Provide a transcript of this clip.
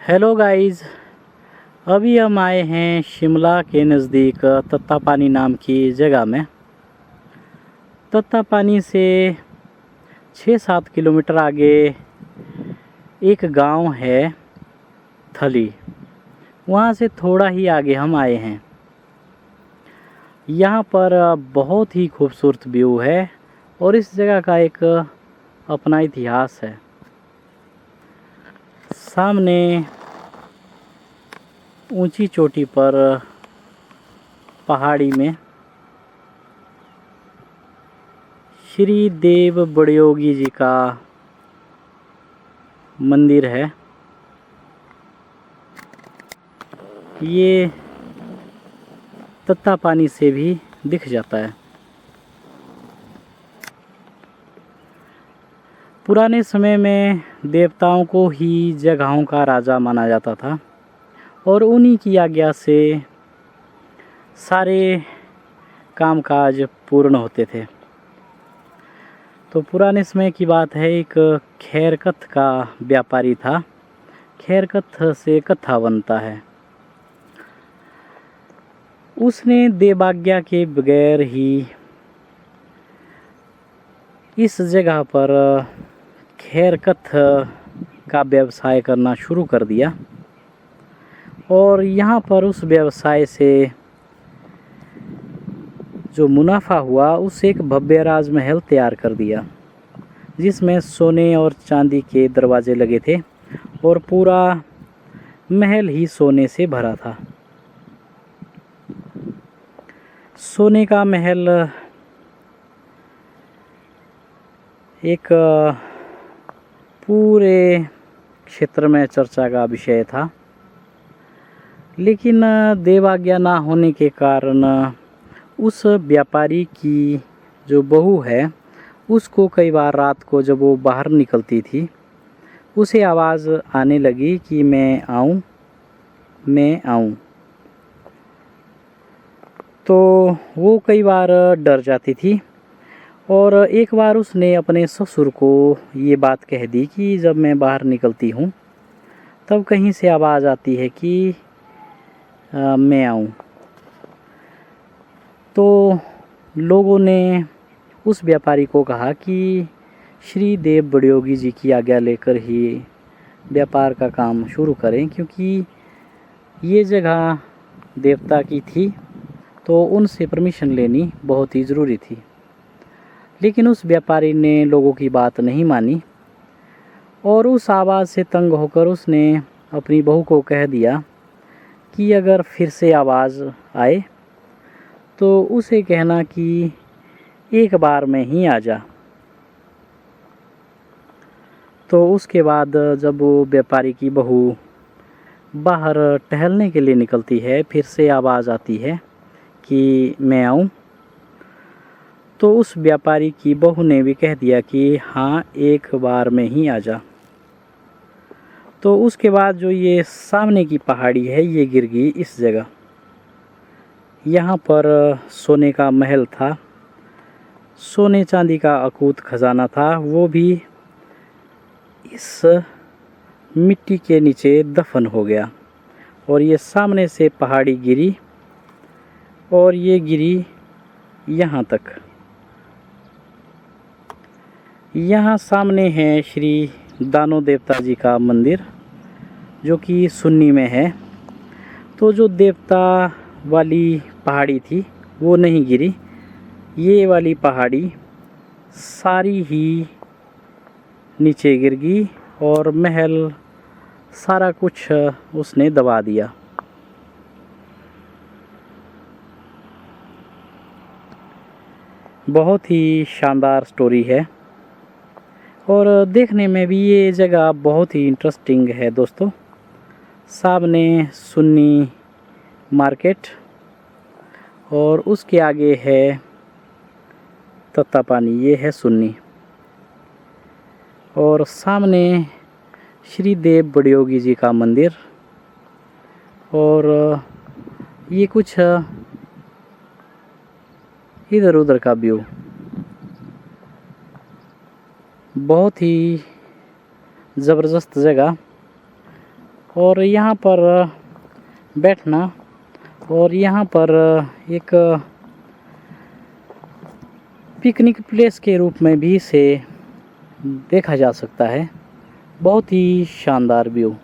Hello guys. अभी हम आए हैं शिमला के नज़दीक तत्तापानी नाम की जगह में। तत्तापानी से 6-7 किलोमीटर आगे एक गांव है थली। वहाँ से थोड़ा ही आगे हम आए हैं। यहाँ पर बहुत ही खूबसूरत व्यू है और इस जगह का एक अपना इतिहास है। सामने ऊंची चोटी पर पहाड़ी में श्री देव बड़योगी जी का मंदिर है। ये तत्तापानी से भी दिख जाता है। पुराने समय में देवताओं को ही जगहों का राजा माना जाता था और उन्हीं की आज्ञा से सारे कामकाज पूर्ण होते थे। तो पुराने समय की बात है, एक खैरकथ का व्यापारी था। खैरकथ से कथा बनता है। उसने देवाज्ञा के बगैर ही इस जगह पर खैरकथ का व्यवसाय करना शुरू कर दिया और यहाँ पर उस व्यवसाय से जो मुनाफा हुआ उससे एक भव्य राजमहल तैयार कर दिया, जिसमें सोने और चांदी के दरवाजे लगे थे और पूरा महल ही सोने से भरा था। सोने का महल एक पूरे क्षेत्र में चर्चा का विषय था, लेकिन देवाज्ञा ना होने के कारण उस व्यापारी की जो बहू है उसको कई बार रात को जब वो बाहर निकलती थी उसे आवाज़ आने लगी कि मैं आऊँ मैं आऊँ। तो वो कई बार डर जाती थी और एक बार उसने अपने ससुर को ये बात कह दी कि जब मैं बाहर निकलती हूँ तब कहीं से आवाज़ आती है कि मैं आऊँ। तो लोगों ने उस व्यापारी को कहा कि श्री देव बड़योगी जी की आज्ञा लेकर ही व्यापार का काम शुरू करें, क्योंकि ये जगह देवता की थी तो उनसे परमिशन लेनी बहुत ही ज़रूरी थी। लेकिन उस व्यापारी ने लोगों की बात नहीं मानी और उस आवाज़ से तंग होकर उसने अपनी बहू को कह दिया कि अगर फिर से आवाज़ आए तो उसे कहना कि एक बार में ही आ जा। तो उसके बाद जब वो व्यापारी की बहू बाहर टहलने के लिए निकलती है, फिर से आवाज़ आती है कि मैं आऊँ। तो उस व्यापारी की बहू ने भी कह दिया कि हाँ, एक बार में ही आ जा। तो उसके बाद जो ये सामने की पहाड़ी है ये गिर गई इस जगह। यहाँ पर सोने का महल था, सोने चांदी का अकूत खजाना था, वो भी इस मिट्टी के नीचे दफन हो गया। और ये सामने से पहाड़ी गिरी और ये गिरी यहाँ तक। यहाँ सामने है श्री दानो देवता जी का मंदिर जो कि सुन्नी में है। तो जो देवता वाली पहाड़ी थी वो नहीं गिरी, ये वाली पहाड़ी सारी ही नीचे गिर गई और महल सारा कुछ उसने दबा दिया। बहुत ही शानदार स्टोरी है और देखने में भी ये जगह बहुत ही इंटरेस्टिंग है दोस्तों। सामने सुन्नी मार्केट और उसके आगे है तत्तापानी, ये है सुन्नी। और सामने श्री देव बड़योगी जी का मंदिर और ये कुछ इधर उधर का व्यू। बहुत ही ज़बरदस्त जगह और यहाँ पर बैठना और यहाँ पर एक पिकनिक प्लेस के रूप में भी इसे देखा जा सकता है। बहुत ही शानदार व्यू।